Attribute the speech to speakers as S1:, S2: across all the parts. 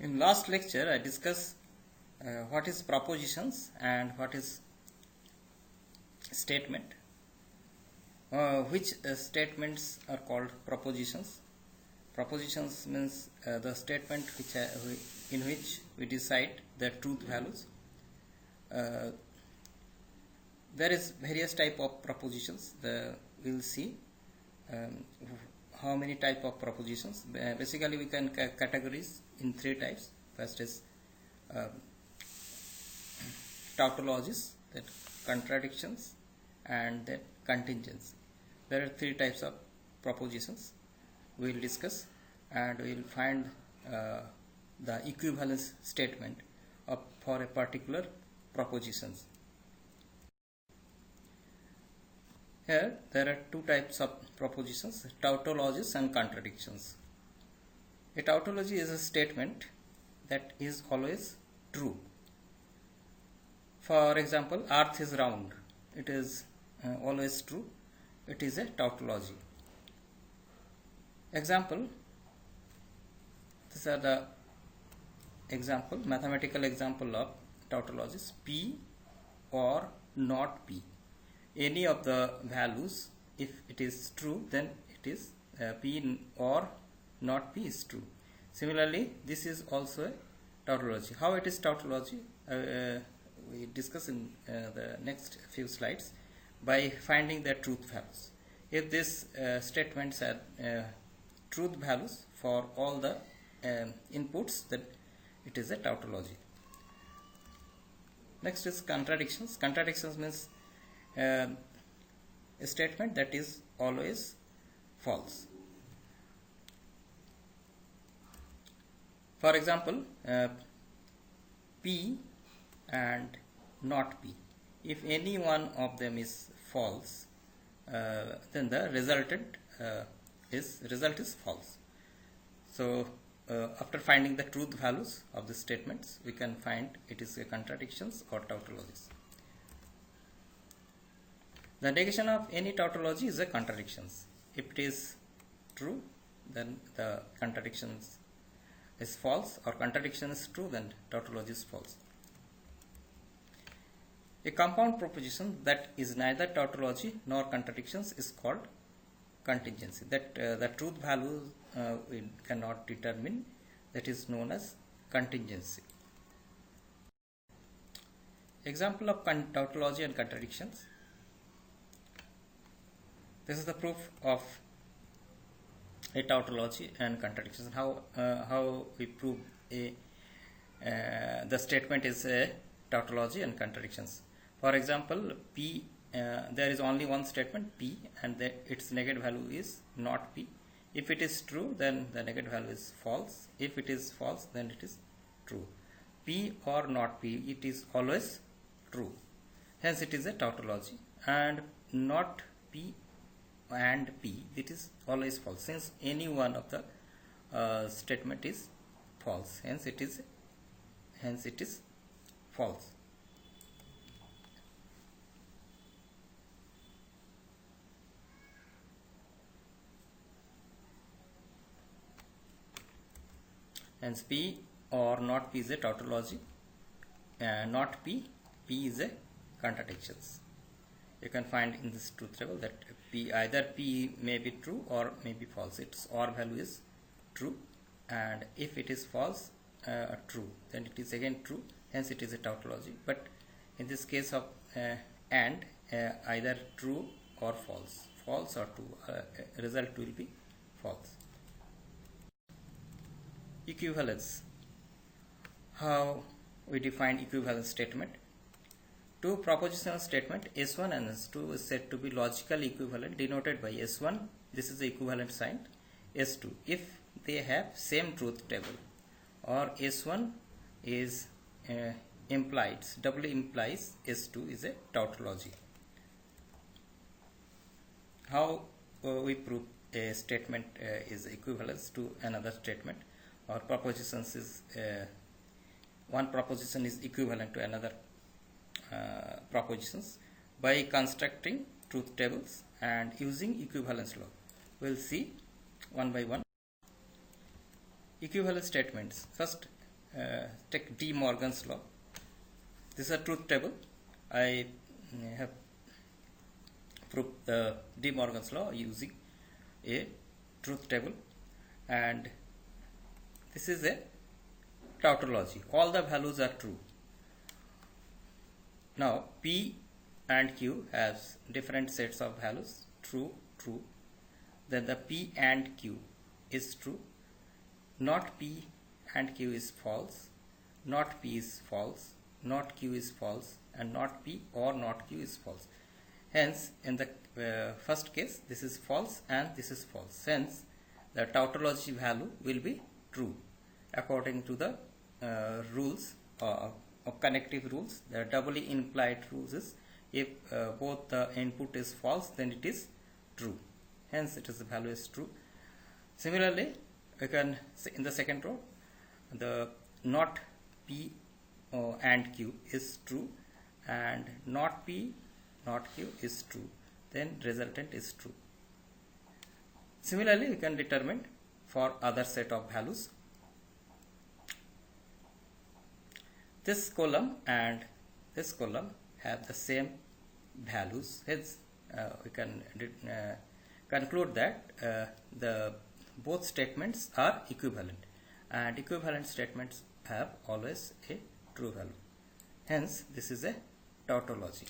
S1: In last lecture, I discussed what is propositions and what is statement. Which statements are called propositions. Propositions means the statement in which we decide the truth values. There is various type of propositions. We will see how many type of propositions. Basically, we can categorize in three types. First is tautologies, that contradictions, and then contingency. There are three types of propositions we will discuss, and we will find the equivalence statement for a particular propositions. Here there are two types of propositions, tautologies and contradictions. A tautology is a statement that is always true. For example, earth is round. It is always true. It is a tautology. Example, these are the mathematical example of tautologies. P or not P. Any of the values, if it is true, then it is P or not P is true. Similarly, this is also a tautology. How it is tautology? We discuss in the next few slides by finding the truth values. If this statements are truth values for all the inputs, then it is a tautology. Next is contradictions. Contradictions means a statement that is always false. For example, P and not P. If any one of them is false, then the result is false. So after finding the truth values of the statements, we can find it is a contradictions or tautologies. The negation of any tautology is a contradictions. If it is true, then the contradictions is false, or contradiction is true, then tautology is false. A compound proposition that is neither tautology nor contradictions is called contingency. That the truth value we cannot determine, that is known as contingency. Example of tautology and contradictions. This is the proof of a tautology and contradictions. How we prove the statement is a tautology and contradictions. For example, P, there is only one statement P, and its negative value is not P. If it is true, then the negative value is false. If it is false, then it is true. P or not P, it is always true. Hence, it is a tautology. And not P and P, it is always false, since any one of the statement is false. Hence, it is false. Hence, P or not P is a tautology, and not P is a contradictions. You can find in this truth table that either P may be true or may be false. Its OR value is true, and if it is false, true, then it is again true. Hence, it is a tautology. But in this case of either true or false or true, result will be false. Equivalence. How we define equivalence statement? Two propositional statement S1 and S2 is said to be logical equivalent, denoted by S1. This is the equivalent sign. S2, if they have same truth table, or S1 is doubly implies S2 is a tautology. How we prove a statement is equivalence to another statement, or propositions is one proposition is equivalent to another propositions by constructing truth tables and using equivalence law. We will see one by one. Equivalence statements. First, take De Morgan's law. This is a truth table. I have proved the De Morgan's law using a truth table, and this is a tautology. All the values are true. Now P and Q has different sets of values, true, true. Then the P and Q is true. Not P and Q is false. Not P is false. Not Q is false. And not P or not Q is false. Hence, in the first case, this is false and this is false. Hence, the tautology value will be true according to the rules of connective rules. The doubly implied rules is if both the input is false, then it is true. Hence, it is the value is true. Similarly, we can say in the second row, the not P and Q is true, and not P, not Q is true. Then resultant is true. Similarly, we can determine for other set of values. This column and this column have the same values. Hence, we can conclude that the both statements are equivalent, and equivalent statements have always a true value. Hence, this is a tautology.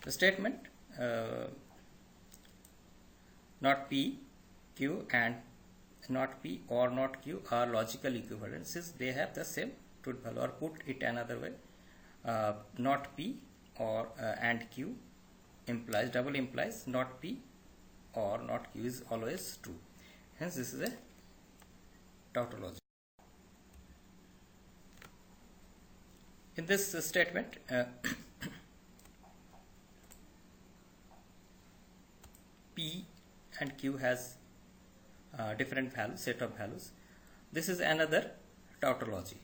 S1: The statement not P, Q and not P or not Q are logical equivalent since they have the same truth value. Or put it another way, not P or and Q implies, double implies not P or not Q is always true. Hence, this is a tautology. In this statement, P and Q has different values, set of values. This is another tautology.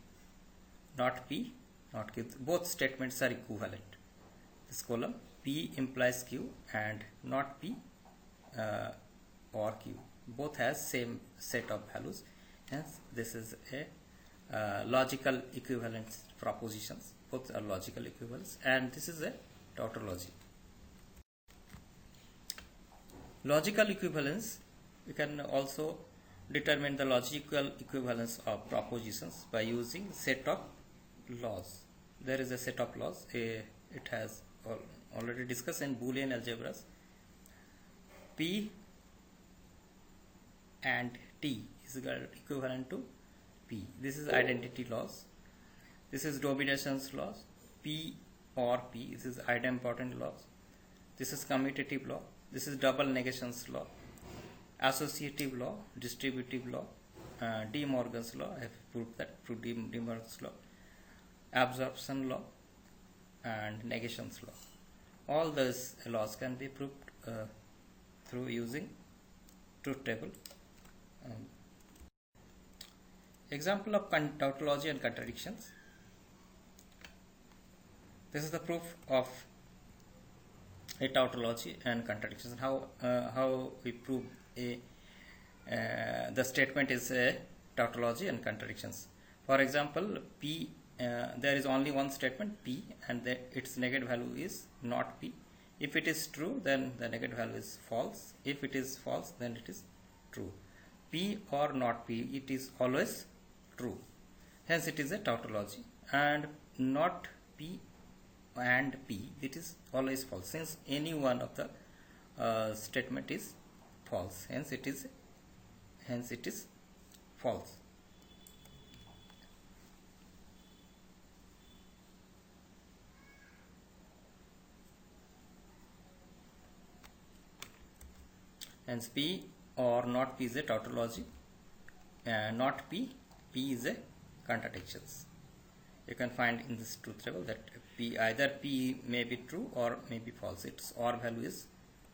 S1: Not P, not Q. Both statements are equivalent. This column P implies Q and not P or Q. Both has same set of values. Hence, this is a logical equivalence propositions. Both are logical equivalence, and this is a tautology. Logical equivalence, we can also determine the logical equivalence of propositions by using set of laws. There is a set of laws. It has already discussed in Boolean algebras. P and T is equivalent to P. This is identity laws. This is dominations laws. P or P. This is idempotent laws. This is commutative law. This is double negations law. Associative law, distributive law, De Morgan's law. I have proved that through De Morgan's law. Absorption law and negations law. All those laws can be proved through using truth table. Example of tautology and contradictions. This is the proof of a tautology and contradictions. How we prove the statement is a tautology and contradictions. For example, P, there is only one statement P, and its negative value is not P. If it is true, then the negative value is false. If it is false, then it is true. P or not P, it is always true. Hence, it is a tautology. And not P and P, it is always false, since any one of the statement is false. Hence, it is false. Hence, P or not P is a tautology. Not P, P is a contradictions. You can find in this truth table that P, either P may be true or may be false. Its OR value is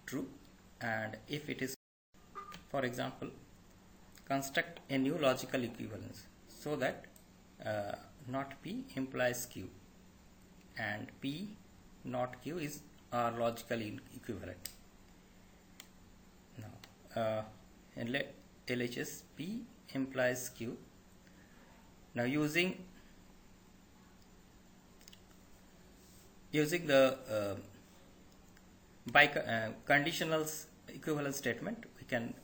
S1: true, and if it is, for example, construct a new logical equivalence so that not P implies Q and P not Q are logically equivalent. Now, in LHS, P implies Q. Now using the conditional equivalence statement, we can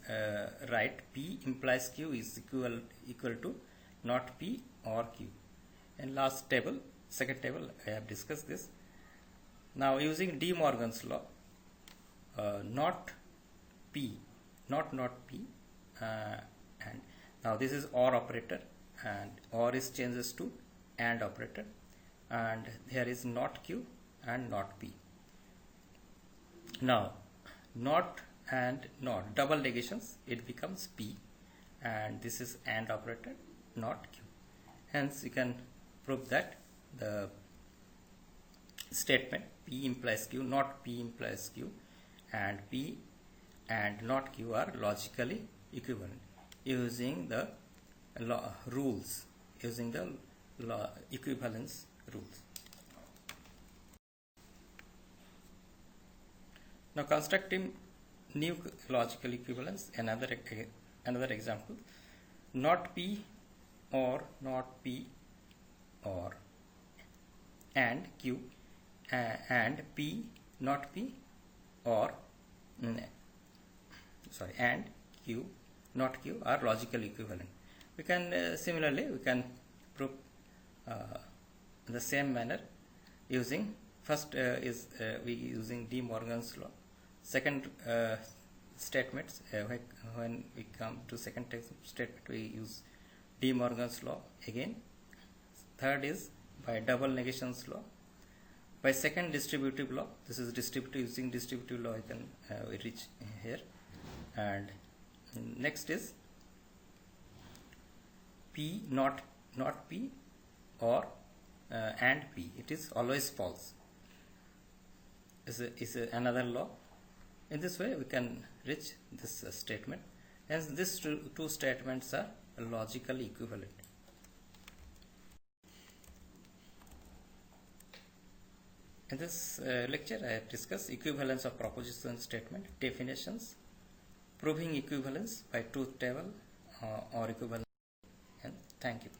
S1: write P implies Q is equal to not P or Q. And last table, second table, I have discussed this. Now using De Morgan's law, not P, not P, and now this is OR operator, and OR is changes to AND operator, and here is not Q and not P. Now not and not, double negations, it becomes P, and this is AND operator, not Q. Hence you can prove that the statement P implies Q, not P implies Q, and P and not Q are logically equivalent using the rules, using the equivalence rules. Now constructing new logical equivalence, another example, not P or not P or and Q and P not P or and Q not Q are logical equivalent. We can similarly we can prove the same manner using first we using De Morgan's law. Second statements, when we come to second statement, we use De Morgan's law again. Third is by double negations law. By second distributive law, this is distributive, using distributive law I can we reach here. And next is P not P or and P, it is always false, is another law. In this way we can reach this statement. Hence these two statements are logically equivalent. In this lecture I have discussed equivalence of proposition statement, definitions, proving equivalence by truth table or equivalence, and thank you.